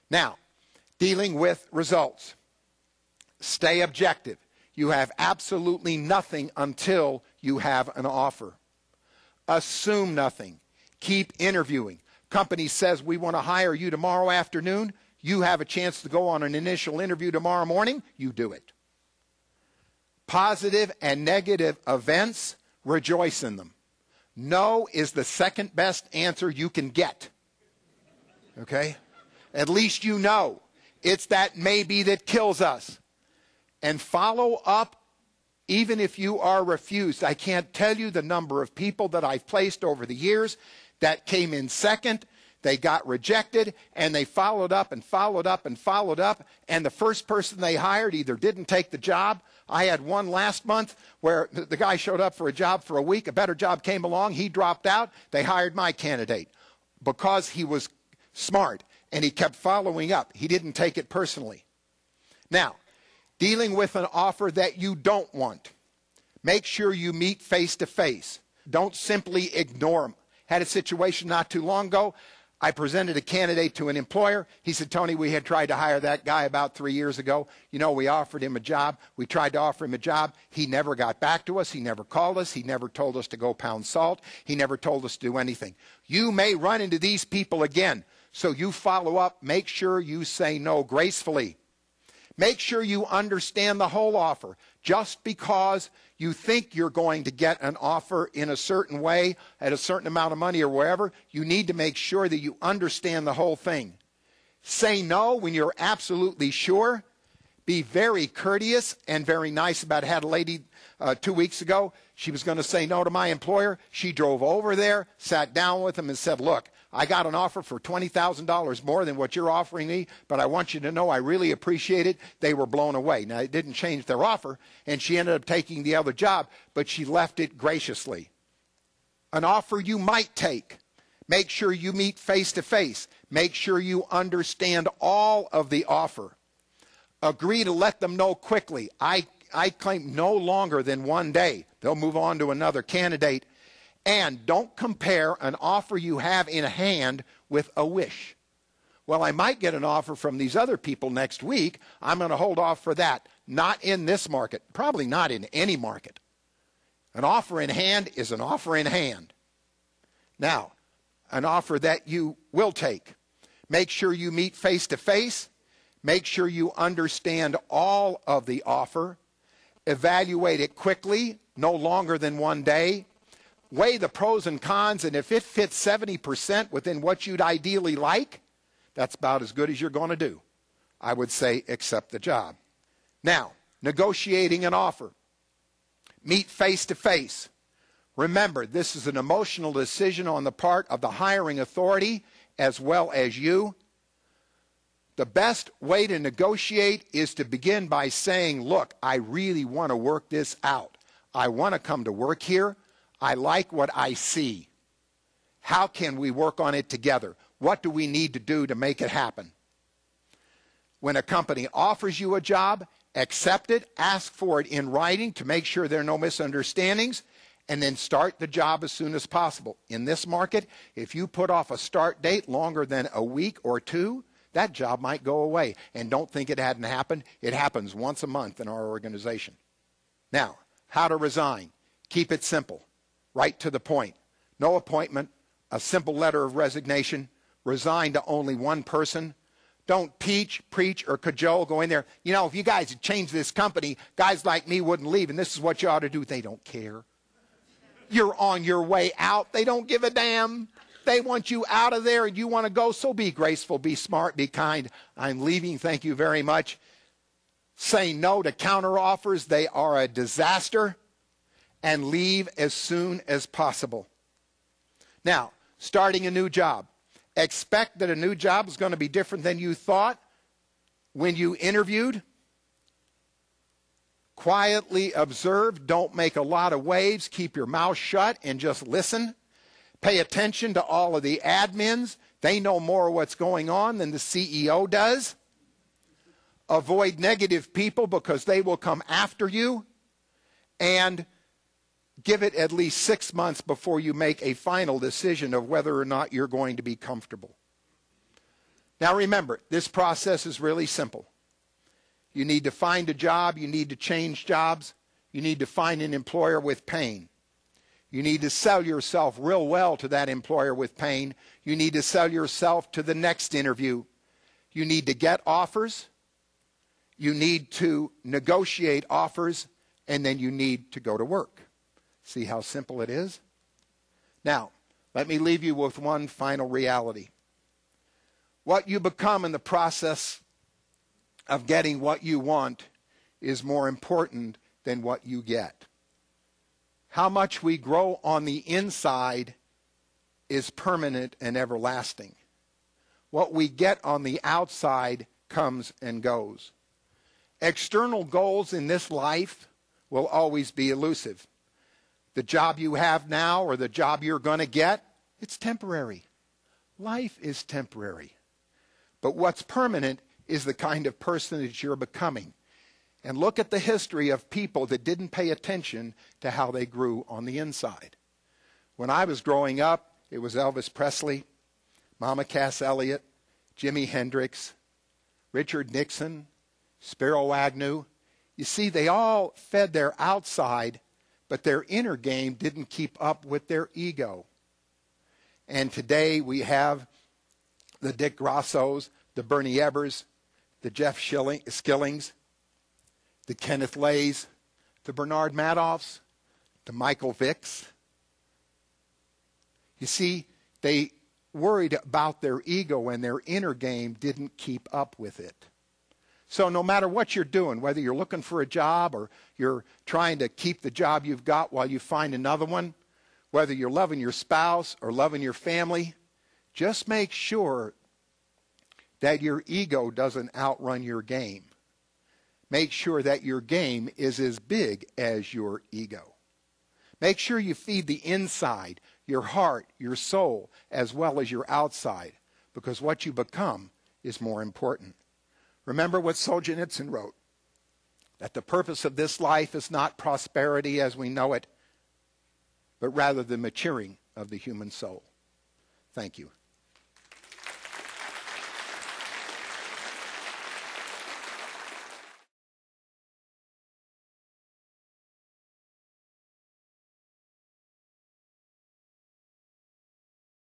Now, dealing with results. Stay objective. You have absolutely nothing until you have an offer. Assume nothing. Keep interviewing. Company says, we want to hire you tomorrow afternoon. You have a chance to go on an initial interview tomorrow morning. You do it. Positive and negative events, rejoice in them. No is the second best answer you can get. Okay? At least you know. It's that maybe that kills us. And follow up even if you are refused. I can't tell you the number of people that I've placed over the years that came in second, they got rejected, and they followed up and followed up and followed up, and the first person they hired either didn't take the job. I had one last month where the guy showed up for a job for a week, a better job came along, he dropped out, they hired my candidate because he was smart and he kept following up. He didn't take it personally. Now, dealing with an offer that you don't want, make sure you meet face to face. Don't simply ignore them. Had a situation not too long ago. I presented a candidate to an employer. He said, Tony, we had tried to hire that guy about 3 years ago. You know, we offered him a job. We tried to offer him a job. He never got back to us. He never called us. He never told us to go pound salt. He never told us to do anything. You may run into these people again. So you follow up. Make sure you say no gracefully. Make sure you understand the whole offer. Just because you think you're going to get an offer in a certain way at a certain amount of money or wherever, you need to make sure that you understand the whole thing. Say no when you're absolutely sure. Be very courteous and very nice about it. I had a lady 2 weeks ago. She was going to say no to my employer. She drove over there, sat down with him and said, look, I got an offer for $20,000 more than what you're offering me, but I want you to know I really appreciate it. They were blown away. Now, it didn't change their offer, and she ended up taking the other job, but she left it graciously. An offer you might take. Make sure you meet face to face. Make sure you understand all of the offer. Agree to let them know quickly. I claim no longer than 1 day. They'll move on to another candidate. And don't compare an offer you have in hand with a wish. Well, I might get an offer from these other people next week. I'm going to hold off for that. Not in this market. Probably not in any market. An offer in hand is an offer in hand. Now, an offer that you will take. Make sure you meet face to face. Make sure you understand all of the offer. Evaluate it quickly, no longer than 1 day. Weigh the pros and cons, and if it fits 70% within what you'd ideally like, that's about as good as you're going to do. I would say accept the job. Now, negotiating an offer. Meet face to face. Remember, this is an emotional decision on the part of the hiring authority as well as you. The best way to negotiate is to begin by saying, look, I really want to work this out. I want to come to work here. I like what I see. How can we work on it together? What do we need to do to make it happen? When a company offers you a job, accept it, ask for it in writing to make sure there are no misunderstandings, and then start the job as soon as possible. In this market, if you put off a start date longer than a week or two, that job might go away. And don't think it hadn't happened. It happens once a month in our organization. Now, how to resign. Keep it simple. Right to the point. No appointment, a simple letter of resignation, resign to only one person. Don't teach, preach, or cajole. Go in there. You know, if you guys had changed this company, guys like me wouldn't leave, and this is what you ought to do. They don't care. You're on your way out. They don't give a damn. They want you out of there, and you want to go, so be graceful, be smart, be kind. I'm leaving. Thank you very much. Say no to counteroffers. They are a disaster. And leave as soon as possible. Now, starting a new job. Expect that a new job is going to be different than you thought when you interviewed. Quietly observe. Don't make a lot of waves. Keep your mouth shut and just listen. Pay attention to all of the admins. They know more of what's going on than the CEO does. Avoid negative people because they will come after you. And give it at least 6 months before you make a final decision of whether or not you're going to be comfortable. Now remember, this process is really simple. You need to find a job. You need to change jobs. You need to find an employer with pain. You need to sell yourself real well to that employer with pain. You need to sell yourself to the next interview. You need to get offers. You need to negotiate offers. And then you need to go to work. See how simple it is? Now, let me leave you with one final reality. What you become in the process of getting what you want is more important than what you get. How much we grow on the inside is permanent and everlasting. What we get on the outside comes and goes. External goals in this life will always be elusive. The job you have now or the job you're going to get, it's temporary. Life is temporary. But what's permanent is the kind of person that you're becoming. And look at the history of people that didn't pay attention to how they grew on the inside. When I was growing up, it was Elvis Presley, Mama Cass Elliot, Jimi Hendrix, Richard Nixon, Spiro Agnew. You see, they all fed their outside, but their inner game didn't keep up with their ego. And today we have the Dick Grossos, the Bernie Ebbers, the Jeff Skillings, the Kenneth Lays, the Bernard Madoffs, the Michael Vicks. You see, they worried about their ego and their inner game didn't keep up with it. So no matter what you're doing, whether you're looking for a job or you're trying to keep the job you've got while you find another one, whether you're loving your spouse or loving your family, just make sure that your ego doesn't outrun your game. Make sure that your game is as big as your ego. Make sure you feed the inside, your heart, your soul, as well as your outside, because what you become is more important. Remember what Solzhenitsyn wrote, that the purpose of this life is not prosperity as we know it, but rather the maturing of the human soul. Thank you.